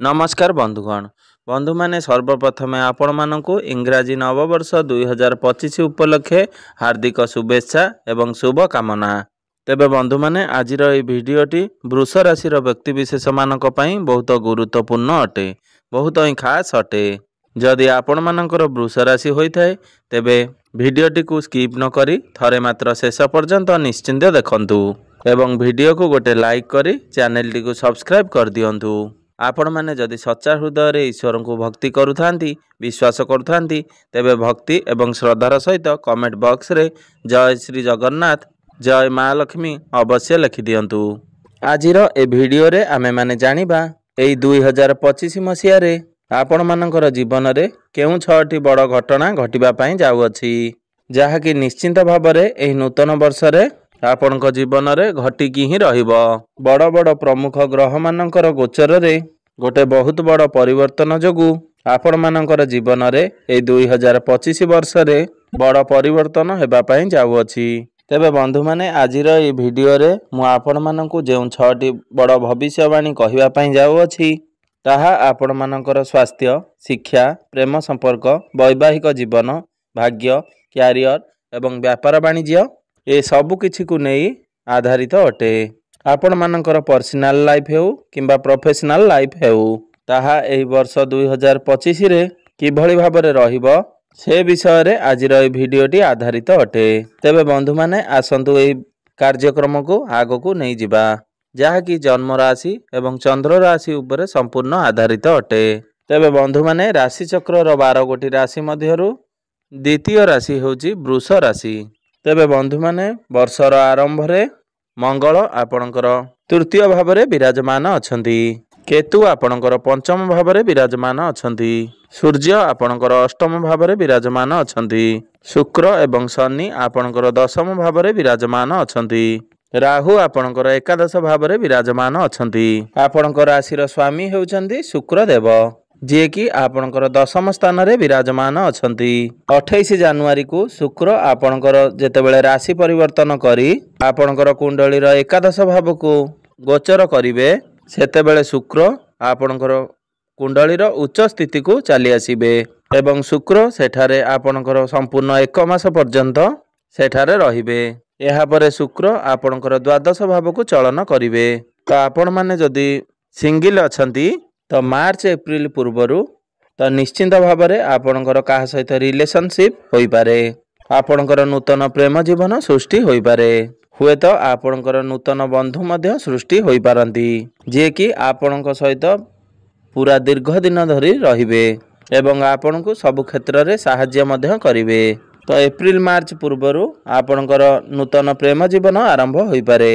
नमस्कार बंधुगण बंधु माने सर्वप्रथमे आपण मानकु इंग्राजी नववर्ष 2025 उपलक्षे हार्दिक शुभेच्छा एवं शुभ कामना। तेबे बंधु माने आजिर ए भिडियोटी वृष राशि व्यक्तिविशेष मानक पई बहुत गुरुत्वपूर्ण अटे, बहुत ही खास अटे। जदि आपण मानकर वृष राशि होइथाय तेबे भिडियोटी को स्किप न करी थरे मात्र शेष पर्यंत निश्चिंत देखंतु एवं भिडियो को गोटे लाइक करी चैनल टी को सब्सक्राइब कर दियंतु। आपण माने जदि सच्चा हृदय रे ईश्वर को भक्ति करुथांती विश्वास करुथांती तेबे भक्ति एवं श्रद्धार सहित कमेंट बॉक्स रे जय श्री जगन्नाथ जय माँ लक्ष्मी अवश्य लिखि दियंतु। आजिर ए भिडियो रे आमे माने जानिबा एई 2025 मसिया रे आपण मानकर जीवन रे केउ 6टी बड़ घटना घटिबा पई जाउअछि, जहा कि निश्चिंत भाबरे एही नूतन वर्ष रे आपणक जीवन रे घटिकी ही रहिबो। बड़ बड़ प्रमुख ग्रह मानकर गोचर रे गोटे बहुत बड़ परिवर्तन जोगु आपण मानकर जीवन रे एई 2025 वर्ष रे बड़ परिवर्तन हेबा पई जाउअछि। तेबे बंधु माने आजिर ए भिडियो रे मु आपण मानकु जेउ 6टी बड़ भविष्यवाणी कहिबा पई जाउअछि ताहा आपण मानकर स्वास्थ्य, शिक्षा, प्रेम संपर्क, वैवाहिक जीवन, भाग्य, क्यारियर एवं व्यापार वाणिज्य ए सबु किछि को नेई आधारित अटे। आपण मानकर पर्सनल लाइफ हेउ किंबा प्रोफेशनल लाइफ हेउ ताहा एही वर्ष 2025 रे किभଳି भाबरे रहिबो से विषय रे आजिर ए भिडियोटी आधारित अटे। तेबे बंधु माने आसंतु एही कार्यक्रम को आगो को नै जिबा, जहा कि जन्म राशि एवं चंद्र राशि उपरे संपूर्ण आधारित अटे। तेबे बंधु माने राशि चक्र रो 12 गोटी राशि मध्यरु द्वितीय राशि होची वृष राशि। तेबे बंधु माने वर्षर आरंभ रे मंगल आपणकर तृतीय भाव रे विराजमान अछंती, केतु आपणकर पंचम भाव रे विराजमान अछंती, सूर्य आपणकर अष्टम भाव रे विराजमान अछंती, शुक्र एवं शनि आपणकर दशम भाव रे विराजमान अछंती, राहु आपणकर एकादश भाव रे विराजमान अछंती। आपणकर राशि स्वामी हेउचंती शुक्र देव, जे कि आपणकर दशम स्थान रे विराजमान अछंती। 28 जनवरी को शुक्र आपणकर जेतेबेले राशि परिवर्तन करी आपणकर कुंडलीर एकादश भाव को गोचर करिवे सेतेबेले शुक्र आपणकर कुंडलीर उच्च स्थिति को चली आसीबे एवं शुक्र सेठारे आपणकर संपूर्ण 1 मास पर्यंत सेठारे रहिबे। एहा परे शुक्र आपणकर द्वादश भाव को चलन करिवे। तो आपण माने जदि सिंगल अछंती तो मार्च एप्रिल पूर्वरु तो निश्चिंत भाव में आपणकर कहा सहित रिलेशनशिप होई पारे, आपणकर नूतन प्रेम जीवन सृष्टि होई पारे, हुए तो आपणकर नूतन बंधु मध्य सृष्टि होई पारंती जे कि आपणक सहित पूरा दीर्घ दिन धरी रहिबे एवं आपणको सब क्षेत्र रे सहाय्य मध्य करिवे। तो एप्रिल मार्च पूर्वरु आपणकर नूतन प्रेम जीवन आरंभ होई पारे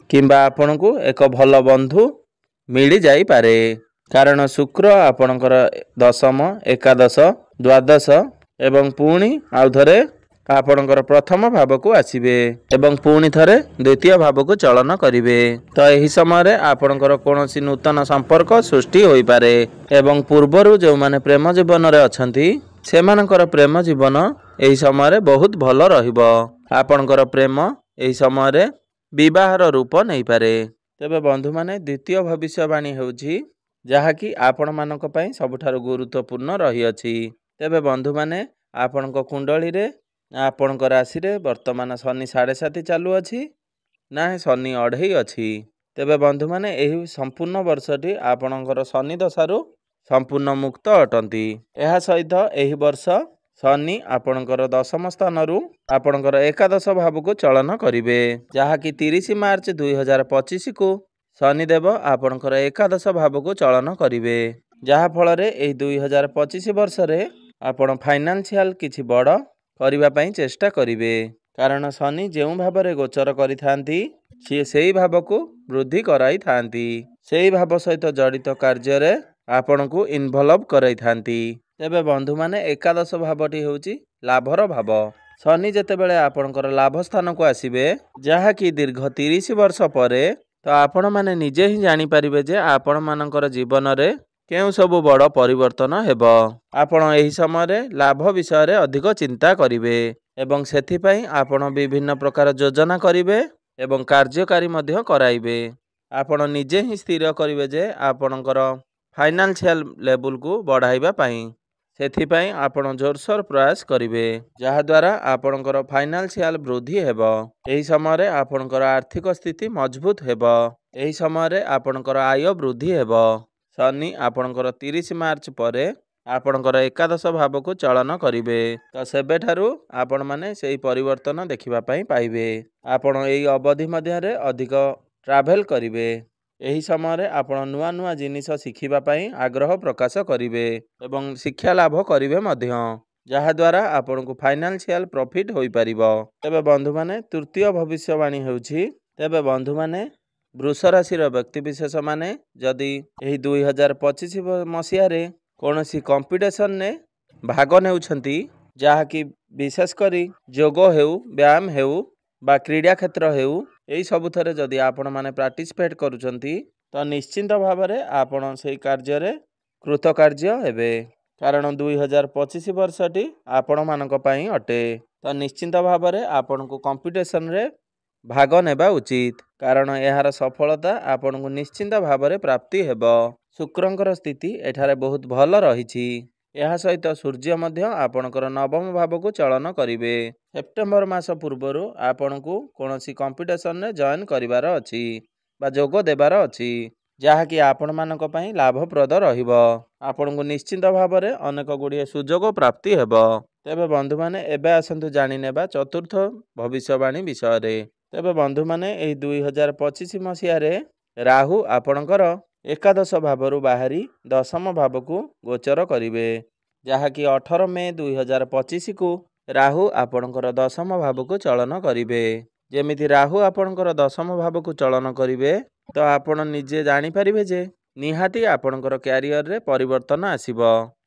किंबा आपणको एक भल बंधु मिली जाई पारे, कारण शुक्र आपणकर दशम, एकादश, द्वादश एवं पुणी आउ थरे आपणकर प्रथम भाव को आसीबे एवं पुणी थरे द्वितीय भाव को चलन करिवे। तो एही समय रे आपणकर कोनोसी नूतन संपर्क सृष्टि होई पारे एवं पूर्वरु जो माने प्रेम जीवन रे अछंती सेमानकर प्रेम जीवन एही समय रे बहुत भलो रहिबो। आपणकर प्रेम एही समय रे विवाहर रूप नै पारे। तेबे बंधु माने द्वितीय भविष्यवाणी हेउची जहा कि आपण मानक पई सबठारु गुरुत्वपूर्ण रही अछि। तेबे बंधु माने आपणक कुंडली रे आपणक राशि रे वर्तमान शनि 7.5 चालू अछि ना शनि 2.5 अछि। तेबे बंधु माने एही संपूर्ण वर्षटी आपणकर शनि दशारु संपूर्ण मुक्त अटंती। एहा सहित एही वर्ष शनि आपणकर दशम स्थानरु आपणकर एकादश भाव को चलन करिवे, जहा कि 30 मार्च 2025 को शनिदेव आपणकर एकादश भाव को चलन करिवे, जहा फल रे एही 2025 वर्ष रे आपण फाइनेंशियल किछि बड़ करिबा पई चेष्टा करिवे, कारण शनि जेउ भाव रे गोचर करि थांती सेही भाव को वृद्धि कराई थांती, सेही भाव सहित जड़ित कार्य रे आपण को इन्वॉल्व कराई थांती। तेबे बंधु माने एकादश भावटी होउची लाभर भाव। शनि जेतेबेले आपणकर लाभ स्थान को आसीबे जहा कि दीर्घ 30 वर्ष परे तो आपण माने निजे ही जानी पारिबे जे आपण मानकर जीवन रे केउ सब बड़ परिवर्तन हेबो। आपण एही समय रे लाभ विषय रे अधिक चिंता करिवे एवं सेथि पई आपण विभिन्न प्रकार योजना करिवे एवं कार्यकारी मध्य कराइबे। आपण निजे ही स्थिर करिवे जे आपणकर ଫାଇନାନ୍ସିଆଲ ଲେବୁଲକୁ ବଢ଼ାଇବା ପାଇଁ। ସେଥିପାଇଁ ଆପଣ ଜୋରସୋର ପ୍ରୟାସ କରିବେ, ଯାହାଦ୍ୱାରା ଆପଣଙ୍କର ଫାଇନାନ୍ସିଆଲ ବୃଦ୍ଧି ହେବ। ଏହି ସମୟରେ ଆପଣଙ୍କର ଆର୍ଥିକ ସ୍ଥିତି ମଜବୁତ ହେବ। ଏହି ସମୟରେ ଆପଣଙ୍କର ଆୟ ବୃଦ୍ଧି ହେବ। ଶନି ଆପଣଙ୍କର 30 ମାର୍ଚ୍ଚ ପରେ ଆପଣଙ୍କର ଏକାଦଶ ଭାବକୁ ଚଳନ କରିବେ, ତ ସେବେଠାରୁ ଆପଣମାନେ ସେହି ପରିବର୍ତ୍ତନ ଦେଖିବା ପାଇଁ ପାଇବେ। ଆପଣ ଏହି ଅବଧି ମଧ୍ୟରେ ଅଧିକ ଟ୍ରାଭେଲ କରିବେ। ଏହି ସମୟରେ ଆପଣ ନୂଆ ନୂଆ ଜିନିଷ ଶିଖିବା ପାଇଁ ଆଗ୍ରହ ପ୍ରକାଶ କରିବେ ଏବଂ ଶିକ୍ଷା ଲାଭ କରିବେ ମଧ୍ୟ, ଯାହାଦ୍ୱାରା ଆପଣଙ୍କୁ ଫାଇନାନ୍ସିଆଲ ପ୍ରଫିଟ୍ ହୋଇପାରିବ। ତେବେ ବନ୍ଧୁମାନେ ତୃତୀୟ ଭବିଷ୍ୟବାଣୀ ହେଉଛି, ତେବେ ବନ୍ଧୁମାନେ ବୃଷ ରାଶିର ବ୍ୟକ୍ତିବିଶେଷମାନେ ଯଦି ଏହି 2025 ମସିହାରେ କୌଣସି କମ୍ପିଟିସନରେ ଭାଗ ନେଉଛନ୍ତି, ଯାହାକି ବିଶେଷ କରି ଯୋଗ ହେଉ, ବ୍ୟାୟାମ ହେଉ ବା କ୍ରୀଡ଼ା କ୍ଷେତ୍ର ହେଉ, ଏହି ସବୁଥିରେ ଯଦି ଆପଣମାନେ ପାର୍ଟିସିପେଟ୍ କରୁଛନ୍ତି, ତ ନିଶ୍ଚିନ୍ତ ଭାବରେ ଆପଣ ସେହି କାର୍ଯ୍ୟରେ କୃତକାର୍ଯ୍ୟ ହେବେ। କାରଣ 2025 ବର୍ଷଟି ଆପଣମାନଙ୍କ ପାଇଁ ଅଟେ। ତ ନିଶ୍ଚିନ୍ତ ଭାବରେ ଆପଣଙ୍କୁ କମ୍ପିଟିସନରେ ଭାଗ ନେବା ଉଚିତ, କାରଣ ଏହାର ସଫଳତା ଆପଣଙ୍କୁ ନିଶ୍ଚିନ୍ତ ଭାବରେ ପ୍ରାପ୍ତି ହେବ। ଶୁକ୍ରଙ୍କର ସ୍ଥିତି ଏଠାରେ ବହୁତ ଭଲ ରହିଛି। ଏହା ସହିତ ସୂର୍ଯ୍ୟ ମଧ୍ୟ ଆପଣଙ୍କର ନବମ ଭାବକୁ ଚଳନ କରିବେ। ସେପ୍ଟେମ୍ବର ମାସ ପୂର୍ବରୁ ଆପଣଙ୍କୁ କୌଣସି କମ୍ପିଟିସନରେ ଜଏନ୍ କରିବାର ଅଛି ବା ଯୋଗ ଦେବାର ଅଛି, ଯାହାକି ଆପଣମାନଙ୍କ ପାଇଁ ଲାଭପ୍ରଦ ରହିବ। ଆପଣଙ୍କୁ ନିଶ୍ଚିନ୍ତ ଭାବରେ ଅନେକ ଗୁଡ଼ିଏ ସୁଯୋଗ ପ୍ରାପ୍ତି ହେବ। ତେବେ ବନ୍ଧୁମାନେ ଏବେ ଆସନ୍ତୁ ଜାଣିନେବା ଚତୁର୍ଥ ଭବିଷ୍ୟବାଣୀ ବିଷୟରେ। ତେବେ ବନ୍ଧୁମାନେ ଏହି 2025 ମସିହାରେ ରାହୁ ଆପଣଙ୍କର ଏକାଦଶ ଭାବରୁ ବାହାରି ଦଶମ ଭାବକୁ ଗୋଚର କରିବେ, ଯାହାକି 18 ମେ 2025କୁ ରାହୁ ଆପଣଙ୍କର ଦଶମ ଭାବକୁ ଚଳନ କରିବେ। ଯେମିତି ରାହୁ ଆପଣଙ୍କର ଦଶମ ଭାବକୁ ଚଳନ କରିବେ, ତ ଆପଣ ନିଜେ ଜାଣିପାରିବେ ଯେ ନିହାତି ଆପଣଙ୍କର କ୍ୟାରିୟରରେ ପରିବର୍ତ୍ତନ ଆସିବ।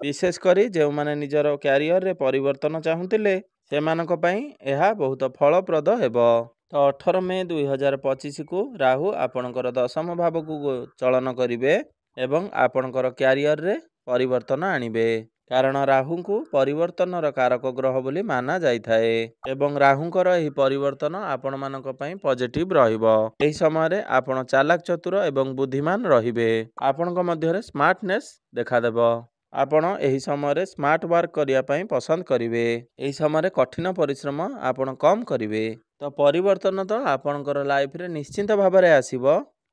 ବିଶେଷ କରି ଯେଉଁମାନେ ନିଜର କ୍ୟାରିୟରରେ ପରିବର୍ତ୍ତନ ଚାହୁଁଥିଲେ, ସେମାନଙ୍କ ପାଇଁ ଏହା ବହୁତ ଫଳପ୍ରଦ ହେବ। ତ 18 ମେ 2025କୁ ରାହୁ ଆପଣଙ୍କର ଦଶମ ଭାବକୁ ଚଳନ କରିବେ ଏବଂ ଆପଣଙ୍କର କ୍ୟାରିୟରରେ ପରିବର୍ତ୍ତନ ଆଣିବେ। କାରଣ ରାହୁଙ୍କୁ ପରିବର୍ତ୍ତନର କାରକ ଗ୍ରହ ବୋଲି ମାନା ଯାଇଥାଏ ଏବଂ ରାହୁଙ୍କର ଏହି ପରିବର୍ତ୍ତନ ଆପଣମାନଙ୍କ ପାଇଁ ପଜିଟିଭ ରହିବ। ଏହି ସମୟରେ ଆପଣ ଚାଲାକ ଚତୁର ଏବଂ ବୁଦ୍ଧିମାନ ରହିବେ। ଆପଣଙ୍କ ମଧ୍ୟରେ ସ୍ମାର୍ଟନେସ୍ ଦେଖାଦେବ। ଆପଣ ଏହି ସମୟରେ ସ୍ମାର୍ଟ ୱାର୍କ କରିବା ପାଇଁ ପସନ୍ଦ କରିବେ। ଏହି ସମୟରେ କଠିନ ପରିଶ୍ରମ ଆପଣ କମ୍ କରିବେ। ତ ପରିବର୍ତ୍ତନ ତ ଆପଣଙ୍କର ଲାଇଫରେ ନିଶ୍ଚିନ୍ତ ଭାବରେ ଆସିବ,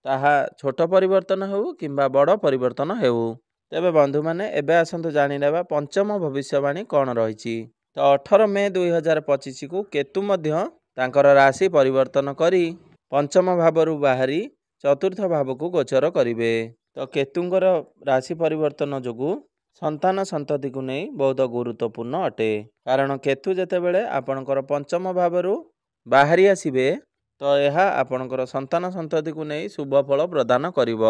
ତାହା ଛୋଟ ପରିବର୍ତ୍ତନ ହେଉ କିମ୍ବା ବଡ଼ ପରିବର୍ତ୍ତନ ହେଉ। ତେବେ ବନ୍ଧୁମାନେ ଏବେ ଆସନ୍ତୁ ଜାଣିନେବା ପଞ୍ଚମ ଭବିଷ୍ୟବାଣୀ କ'ଣ ରହିଛି। ତ 18 ମେ 2025କୁ କେତୁ ମଧ୍ୟ ତାଙ୍କର ରାଶି ପରିବର୍ତ୍ତନ କରି ପଞ୍ଚମ ଭାବରୁ ବାହାରି ଚତୁର୍ଥ ଭାବକୁ ଗୋଚର କରିବେ। ତ କେତୁଙ୍କର ରାଶି ପରିବର୍ତ୍ତନ ଯୋଗୁଁ ସନ୍ତାନ ସନ୍ତତିକୁ ନେଇ ବହୁତ ଗୁରୁତ୍ୱପୂର୍ଣ୍ଣ ଅଟେ। କାରଣ କେତୁ ଯେତେବେଳେ ଆପଣଙ୍କର ପଞ୍ଚମ ଭାବରୁ ବାହାରି ଆସିବେ, ତ ଏହା ଆପଣଙ୍କର ସନ୍ତାନ ସନ୍ତତିକୁ ନେଇ ଶୁଭ ଫଳ ପ୍ରଦାନ କରିବ।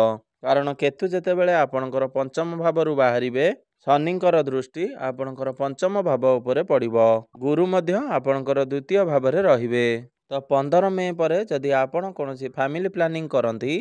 କାରଣ କେତୁ ଯେତେବେଳେ ଆପଣଙ୍କର ପଞ୍ଚମ ଭାବରୁ ବାହାରିବେ, ଶନିଙ୍କର ଦୃଷ୍ଟି ଆପଣଙ୍କର ପଞ୍ଚମ ଭାବ ଉପରେ ପଡ଼ିବ। ଗୁରୁ ମଧ୍ୟ ଆପଣଙ୍କର ଦ୍ୱିତୀୟ ଭାବରେ ରହିବେ। ତ 15 ମେ ପରେ ଯଦି ଆପଣ କୌଣସି ଫ୍ୟାମିଲି ପ୍ଲାନିଂ କରନ୍ତି,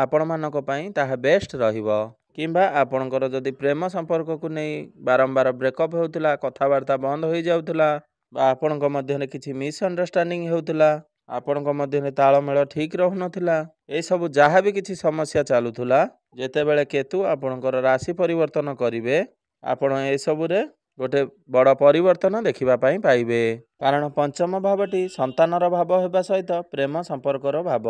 ଆପଣମାନଙ୍କ ପାଇଁ ତାହା ବେଷ୍ଟ ରହିବ। କିମ୍ବା ଆପଣଙ୍କର ଯଦି ପ୍ରେମ ସମ୍ପର୍କକୁ ନେଇ ବାରମ୍ବାର ବ୍ରେକଅପ୍ ହେଉଥିଲା, କଥାବାର୍ତ୍ତା ବନ୍ଦ ହୋଇଯାଉଥିଲା ବା ଆପଣଙ୍କ ମଧ୍ୟରେ କିଛି ମିସ୍ଅଣ୍ଡରଷ୍ଟାଣ୍ଡିଂ ହେଉଥିଲା, ଆପଣଙ୍କ ମଧ୍ୟରେ ତାଳମେଳ ଠିକ୍ ରହୁନଥିଲା, ଏସବୁ ଯାହା ବି କିଛି ସମସ୍ୟା ଚାଲୁଥିଲା, ଯେତେବେଳେ କେତୁ ଆପଣଙ୍କର ରାଶି ପରିବର୍ତ୍ତନ କରିବେ, ଆପଣ ଏସବୁରେ ଗୋଟେ ବଡ଼ ପରିବର୍ତ୍ତନ ଦେଖିବା ପାଇଁ ପାଇବେ। କାରଣ ପଞ୍ଚମ ଭାବଟି ସନ୍ତାନର ଭାବ ହେବା ସହିତ ପ୍ରେମ ସମ୍ପର୍କର ଭାବ।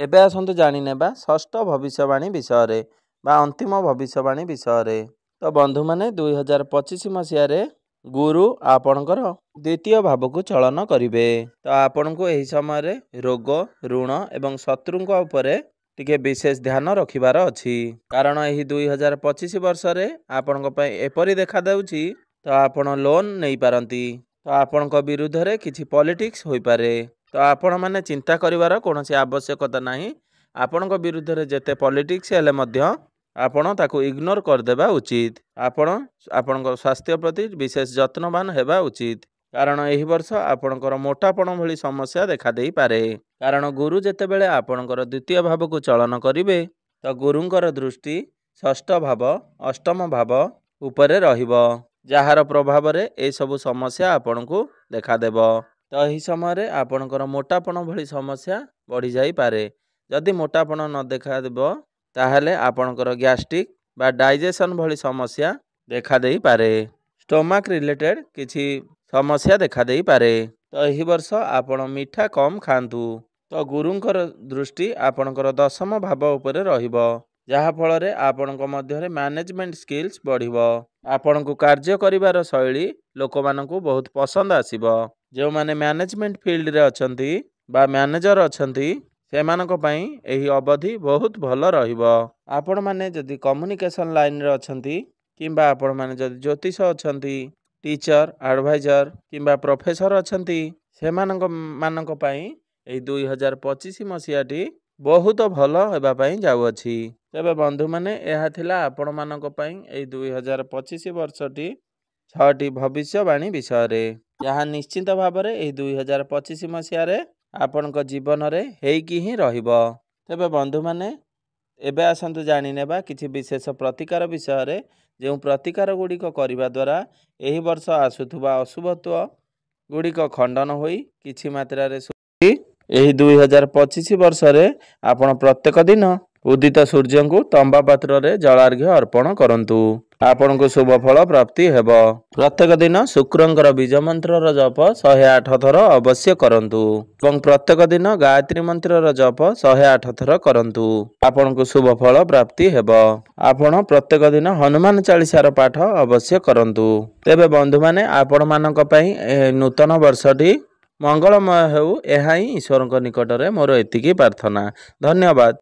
ଏବେ ଆସନ୍ତୁ ଜାଣିନେବା ଷଷ୍ଠ ଭବିଷ୍ୟବାଣୀ ବିଷୟରେ ବା ଅନ୍ତିମ ଭବିଷ୍ୟବାଣୀ ବିଷୟରେ। ତ ବନ୍ଧୁମାନେ 2025 ମସିହାରେ ଗୁରୁ ଆପଣଙ୍କର ଦ୍ୱିତୀୟ ଭାବକୁ ଚଳନ କରିବେ। ତ ଆପଣଙ୍କୁ ଏହି ସମୟରେ ରୋଗ, ଋଣ ଏବଂ ଶତ୍ରୁଙ୍କ ଉପରେ ଟିକେ ବିଶେଷ ଧ୍ୟାନ ରଖିବାର ଅଛି। କାରଣ ଏହି 2025 ବର୍ଷରେ ଆପଣଙ୍କ ପାଇଁ ଏପରି ଦେଖାଦେଉଛି, ତ ଆପଣ ଲୋନ୍ ନେଇପାରନ୍ତି। ତ ଆପଣଙ୍କ ବିରୁଦ୍ଧରେ କିଛି ପଲିଟିକ୍ସ ହୋଇପାରେ। ତ ଆପଣମାନେ ଚିନ୍ତା କରିବାର କୌଣସି ଆବଶ୍ୟକତା ନାହିଁ। ଆପଣଙ୍କ ବିରୁଦ୍ଧରେ ଯେତେ ପଲିଟିକ୍ସ ହେଲେ ମଧ୍ୟ ଆପଣ ତାକୁ ଇଗ୍ନୋର କରିଦେବା ଉଚିତ। ଆପଣ ଆପଣଙ୍କ ସ୍ୱାସ୍ଥ୍ୟ ପ୍ରତି ବିଶେଷ ଯତ୍ନବାନ ହେବା ଉଚିତ। କାରଣ ଏହି ବର୍ଷ ଆପଣଙ୍କର ମୋଟାପଣ ଭଳି ସମସ୍ୟା ଦେଖାଦେଇପାରେ। କାରଣ ଗୁରୁ ଯେତେବେଳେ ଆପଣଙ୍କର ଦ୍ୱିତୀୟ ଭାବକୁ ଚଳନ କରିବେ, ତ ଗୁରୁଙ୍କର ଦୃଷ୍ଟି ଷଷ୍ଠ ଭାବ, ଅଷ୍ଟମ ଭାବ ଉପରେ ରହିବ, ଯାହାର ପ୍ରଭାବରେ ଏସବୁ ସମସ୍ୟା ଆପଣଙ୍କୁ ଦେଖାଦେବ। ତ ଏହି ସମୟରେ ଆପଣଙ୍କର ମୋଟାପଣ ଭଳି ସମସ୍ୟା ବଢ଼ିଯାଇପାରେ। ଯଦି ମୋଟାପଣ ନ ଦେଖାଦେବ, ତାହେଲେ ଆପଣଙ୍କର ଗ୍ୟାଷ୍ଟ୍ରିକ୍ ବା ଡାଇଜେସନ୍ ଭଳି ସମସ୍ୟା ଦେଖାଦେଇପାରେ। ଷ୍ଟୋମାକ୍ ରିଲେଟେଡ୍ କିଛି ସମସ୍ୟା ଦେଖାଦେଇପାରେ। ତ ଏହି ବର୍ଷ ଆପଣ ମିଠା କମ୍ ଖାଆନ୍ତୁ। ତ ଗୁରୁଙ୍କର ଦୃଷ୍ଟି ଆପଣଙ୍କର ଦଶମ ଭାବ ଉପରେ ରହିବ, ଯାହାଫଳରେ ଆପଣଙ୍କ ମଧ୍ୟରେ ମ୍ୟାନେଜମେଣ୍ଟ ସ୍କିଲ୍ସ ବଢ଼ିବ। ଆପଣଙ୍କୁ କାର୍ଯ୍ୟ କରିବାର ଶୈଳୀ ଲୋକମାନଙ୍କୁ ବହୁତ ପସନ୍ଦ ଆସିବ। ଯେଉଁମାନେ ମ୍ୟାନେଜମେଣ୍ଟ ଫିଲ୍ଡରେ ଅଛନ୍ତି ବା ମ୍ୟାନେଜର ଅଛନ୍ତି ସେମାନଙ୍କ ପାଇଁ ଏହି ଅବଧି ବହୁତ ଭଲ ରହିବ। ଆପଣମାନେ ଯଦି କମ୍ୟୁନିକେସନ୍ ଲାଇନ୍ରେ ଅଛନ୍ତି କିମ୍ବା ଆପଣମାନେ ଯଦି ଜ୍ୟୋତିଷ ଅଛନ୍ତି, ଟିଚର, ଆଡ଼ଭାଇଜର କିମ୍ବା ପ୍ରଫେସର ଅଛନ୍ତି ସେମାନଙ୍କ ପାଇଁ ଏହି 2025 ମସିହାଟି ବହୁତ ଭଲ ହେବା ପାଇଁ ଯାଉଅଛି। ତେବେ ବନ୍ଧୁମାନେ, ଏହା ଥିଲା ଆପଣମାନଙ୍କ ପାଇଁ ଏହି 2025 ବର୍ଷଟି 6ଟି ଭବିଷ୍ୟବାଣୀ ବିଷୟରେ, ଯାହା ନିଶ୍ଚିତ ଭାବରେ ଏହି 2025 ମସିହାରେ ଆପଣଙ୍କ ଜୀବନରେ ହେଇକି ହିଁ ରହିବ। ତେବେ ବନ୍ଧୁମାନେ, ଏବେ ଆସନ୍ତୁ ଜାଣିନେବା କିଛି ବିଶେଷ ପ୍ରତିକାର ବିଷୟରେ, ଯେଉଁ ପ୍ରତିକାର ଗୁଡ଼ିକ କରିବା ଦ୍ୱାରା ଏହି ବର୍ଷ ଆସୁଥିବା ଅଶୁଭତ୍ୱ ଗୁଡ଼ିକ ଖଣ୍ଡନ ହୋଇ କିଛି ମାତ୍ରାରେ ଏହି 2025 ବର୍ଷରେ ଆପଣ ପ୍ରତ୍ୟେକ ଦିନ ଉଦିତ ସୂର୍ଯ୍ୟଙ୍କୁ ତମ୍ବା ପାତ୍ରରେ ଜଳାର୍ଘ୍ୟ ଅର୍ପଣ କରନ୍ତୁ। ଆପଣଙ୍କୁ ଶୁଭ ଫଳ ପ୍ରାପ୍ତି ହେବ। ପ୍ରତ୍ୟେକ ଦିନ ଶୁକ୍ରଙ୍କର ବୀଜ ମନ୍ତ୍ରର ଜପ 108 ଥର ଅବଶ୍ୟ କରନ୍ତୁ ଏବଂ ପ୍ରତ୍ୟେକ ଦିନ ଗାୟତ୍ରୀ ମନ୍ତ୍ରର ଜପ 108 ଥର କରନ୍ତୁ। ଆପଣଙ୍କୁ ଶୁଭ ଫଳ ପ୍ରାପ୍ତି ହେବ। ଆପଣ ପ୍ରତ୍ୟେକ ଦିନ ହନୁମାନ ଚାଳିଶାର ପାଠ ଅବଶ୍ୟ କରନ୍ତୁ। ତେବେ ବନ୍ଧୁମାନେ, ଆପଣମାନଙ୍କ ପାଇଁ ନୂତନ ବର୍ଷଟି ମଙ୍ଗଳମୟ ହେଉ, ଏହା ହିଁ ଈଶ୍ୱରଙ୍କ ନିକଟରେ ମୋର ଏତିକି ପ୍ରାର୍ଥନା। ଧନ୍ୟବାଦ।